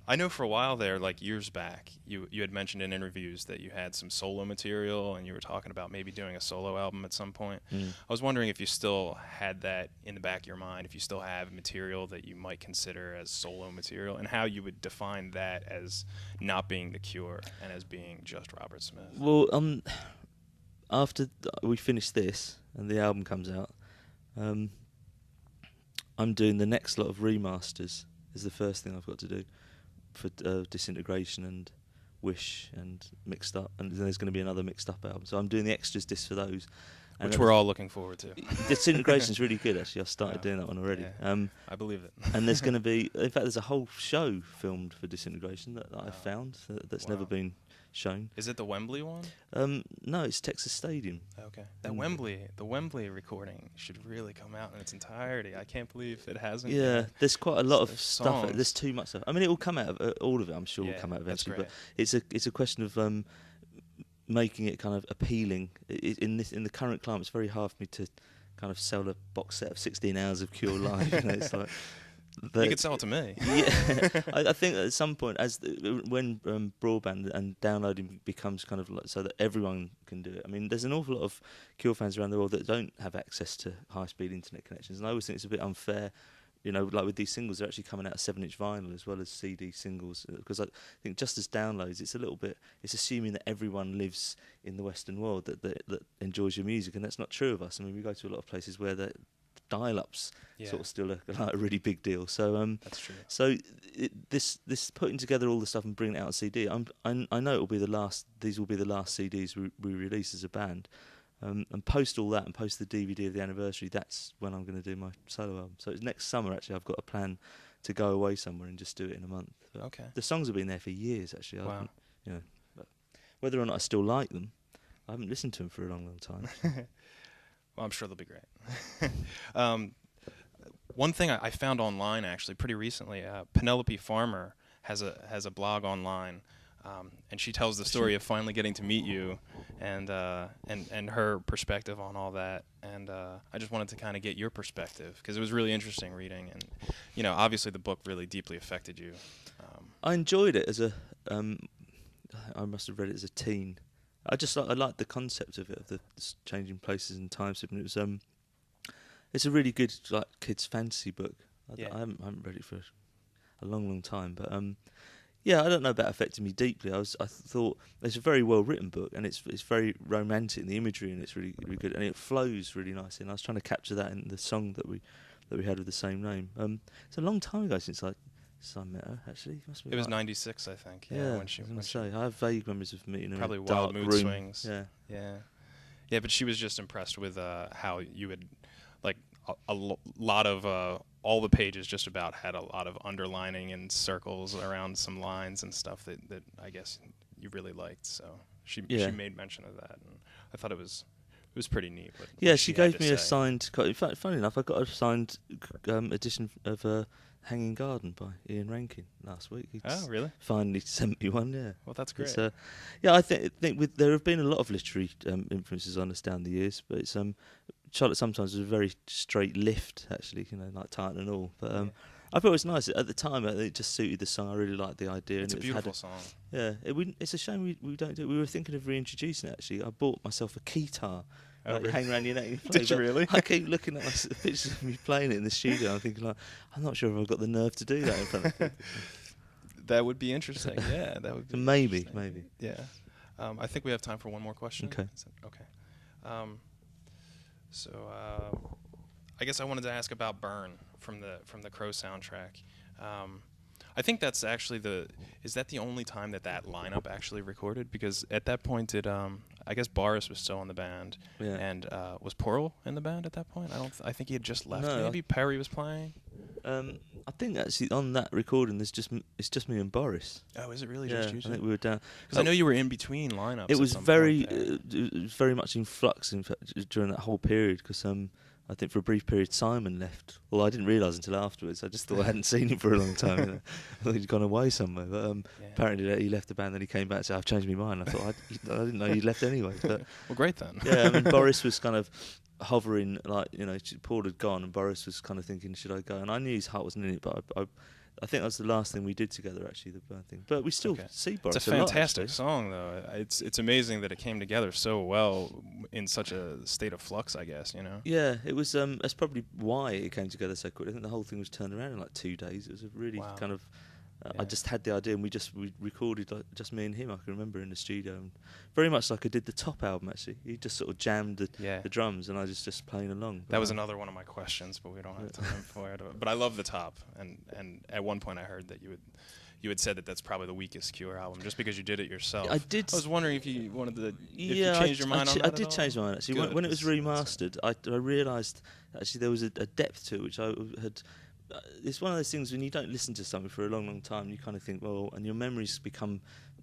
I know for a while there, like years back, you had mentioned in interviews that you had some solo material, and you were talking about maybe doing a solo album at some point. I was wondering if you still had that in the back of your mind, if you still have material that you might consider as solo material, and how you would define that as not being The Cure and as being just Robert Smith. Well, after we finish this and the album comes out, I'm doing the next lot of remasters. Is the first thing I've got to do for Disintegration and Wish and Mixed Up, and then there's going to be another Mixed Up album. So I'm doing the extras disc for those, which we're all looking forward to. Disintegration's really good, actually. I've started doing that one already. Yeah, I believe it. And there's going to be, in fact, there's a whole show filmed for Disintegration that I've found that's never been shown. Is it the Wembley one? No, it's Texas Stadium. Okay. The Wembley recording should really come out in its entirety. I can't believe it hasn't. Yeah, yet. there's quite a lot of songs. stuff. There's too much stuff. I mean, it will come out of all of it. I'm sure will come out eventually. But it's a question of making it kind of appealing. In the current climate, it's very hard for me to kind of sell a box set of 16 hours of Cure live. You know, it's like. You could sell it to me. Yeah, I think at some point, when broadband and downloading becomes kind of like so that everyone can do it. I mean, there's an awful lot of Cure fans around the world that don't have access to high-speed internet connections, and I always think it's a bit unfair. You know, like with these singles, they're actually coming out of 7-inch vinyl as well as CD singles. Because I think just as downloads, it's assuming that everyone lives in the Western world that enjoys your music, and that's not true of us. I mean, we go to a lot of places where the dial-ups sort of still a really big deal. So that's true. So this putting together all the stuff and bringing it out on CD, I know it will be the last. These will be the last CDs we release as a band. And post all that and post the DVD of the anniversary, that's when I'm going to do my solo album. So it's next summer, actually. I've got a plan to go away somewhere and just do it in a month. But okay. The songs have been there for years, actually. Wow. But whether or not I still like them, I haven't listened to them for a long, long time. Well, I'm sure they'll be great. One thing I found online, actually, pretty recently, Penelope Farmer has a blog online. And she tells the story of finally getting to meet you, and her perspective on all that. And I just wanted to kind of get your perspective because it was really interesting reading, and obviously the book really deeply affected you. I enjoyed it as I must have read it as a teen. I liked the concept of it, of the changing places and times. And it was it's a really good like kids fantasy book. I haven't read it for a long, long time, but. Yeah, I don't know about affecting me deeply. I thought it's a very well written book, and it's very romantic in the imagery, and it's really, really good, and it flows really nicely. And I was trying to capture that in the song that we had with the same name. It's a long time ago since I met her. Actually, it was '96, I think. Yeah, I have vague memories of meeting her. Probably in a dark Wild Mood room. Swings. Yeah. But she was just impressed with how you had like a lot of. All the pages just about had a lot of underlining and circles around some lines and stuff that I guess you really liked. So she made mention of that, and I thought it was pretty neat. Yeah, she gave me a signed. In fact, funny enough, I got a signed edition of Hanging Garden by Ian Rankin last week. Oh, really? Finally sent me one. Yeah. Well, that's great. I think there have been a lot of literary influences on us down the years, but it's Charlotte sometimes was a very straight lift, actually, like Titan and all. But I thought it was nice. At the time, it just suited the song. I really liked the idea. It's a beautiful song. Yeah. It's a shame we don't do it. We were thinking of reintroducing it, actually. I bought myself a keytar. Really? Hang around your neck. Did you really? I keep looking at pictures of me playing it in the studio. I'm thinking, I'm not sure if I've got the nerve to do that in front of people. That would be interesting. Yeah, that would be maybe. Yeah. I think we have time for one more question. Okay. Okay. So I guess I wanted to ask about Burn from the Crow soundtrack. I think that's actually is that the only time that lineup actually recorded? Because at that point, I guess Boris was still in the band, and was Pearl in the band at that point? I think he had just left. No, maybe Perry was playing. I think actually on that recording, it's just me and Boris. Oh, is it really just you two? I think we were down. Because I know you were in between lineups. It was very much in flux in fact during that whole period because I think for a brief period Simon left. Well, I didn't realise until afterwards. I just thought I hadn't seen him for a long time. I thought he'd gone away somewhere. But apparently he left the band, then he came back and said, I've changed my mind. I thought I didn't know he'd left anyway. But well, great then. Yeah, I mean, Boris was kind of hovering, like, Paul had gone and Boris was kind of thinking, should I go? And I knew his heart wasn't in it, but I think that's the last thing we did together, actually, the band thing. But we still see Boris It's a fantastic song, though. It's amazing that it came together so well in such a state of flux, I guess, you know? Yeah, it was. That's probably why it came together so quickly. I think the whole thing was turned around in like 2 days. It was a really kind of. I just had the idea, and we recorded just me and him. I can remember in the studio, and very much like I did the Top album. Actually, he just sort of jammed the drums, and I was just playing along. That was another one of my questions, but we don't have time for it. But I love the Top, and at one point I heard that you had said that that's probably the weakest Cure album, just because you did it yourself. I did. I was wondering if you wanted to. If you changed your mind on that I did change my mind actually. When it was remastered, I realised actually there was a depth to it which I had. It's one of those things when you don't listen to something for a long time, you kind of think, well, and your memories become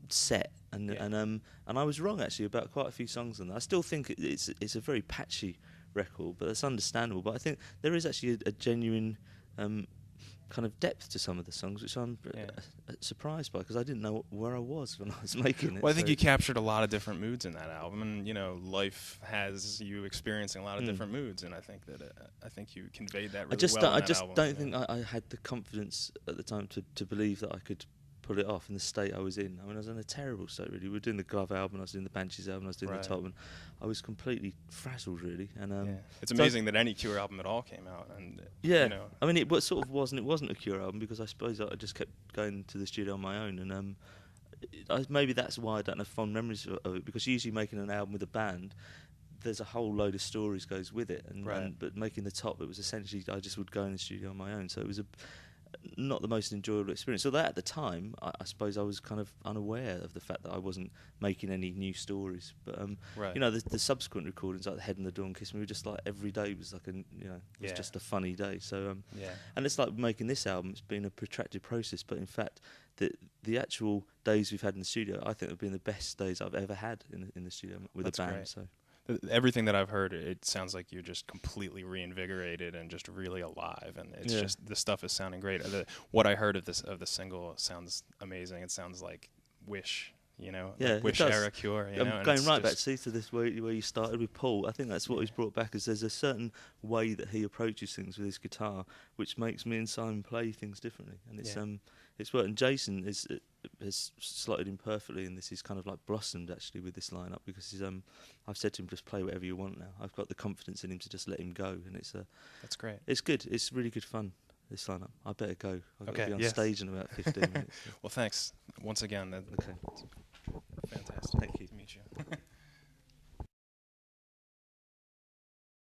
set, and I was wrong actually about quite a few songs on that. I still think it's a very patchy record, but that's understandable. But I think there is actually a genuine kind of depth to some of the songs, which I'm surprised by, because I didn't know where I was when I was making it. Well, I think you captured a lot of different moods in that album, and you know, life has you experiencing a lot of different moods, and I think that I think you conveyed that really well. I just don't think I had the confidence at the time to believe that I could pull it off in the state I was in. I mean, I was in a terrible state, really. We were doing the Glove album, I was doing the Banshees album, I was doing the Top, and I was completely frazzled, really. And it's amazing that any Cure album at all came out. And you know. I mean, it sort of wasn't. It wasn't a Cure album, because I suppose I just kept going to the studio on my own, and maybe that's why I don't have fond memories of it, because usually making an album with a band, there's a whole load of stories goes with it, but making the Top, it was essentially I just would go in the studio on my own, so it was not the most enjoyable experience. So that at the time, I suppose I was kind of unaware of the fact that I wasn't making any new stories. But you know, the subsequent recordings, like The Head and the Dawn Kiss Me, were just like every day was like was just a funny day. So and it's like making this album. It's been a protracted process, but in fact, the actual days we've had in the studio, I think have been the best days I've ever had in the studio with a band. Great. So. Everything that I've heard, it sounds like you're just completely reinvigorated and just really alive, and it's just the stuff is sounding great. What I heard of the single sounds amazing. It sounds like Wish, you know, like Wish era Cure. You know, I'm going right back to this where you started with Paul. I think that's what he's brought back. Is there's a certain way that he approaches things with his guitar, which makes me and Simon play things differently, and it's worked. And Jason has slotted in perfectly, and this is kind of like blossomed actually with this lineup, because he's I've said to him, just play whatever you want now. I've got the confidence in him to just let him go, and that's great. It's good. It's really good fun, this lineup. I better go. I've got to be on stage in about 15 minutes. Well, thanks once again. Okay. Fantastic. Thank you. To meet you.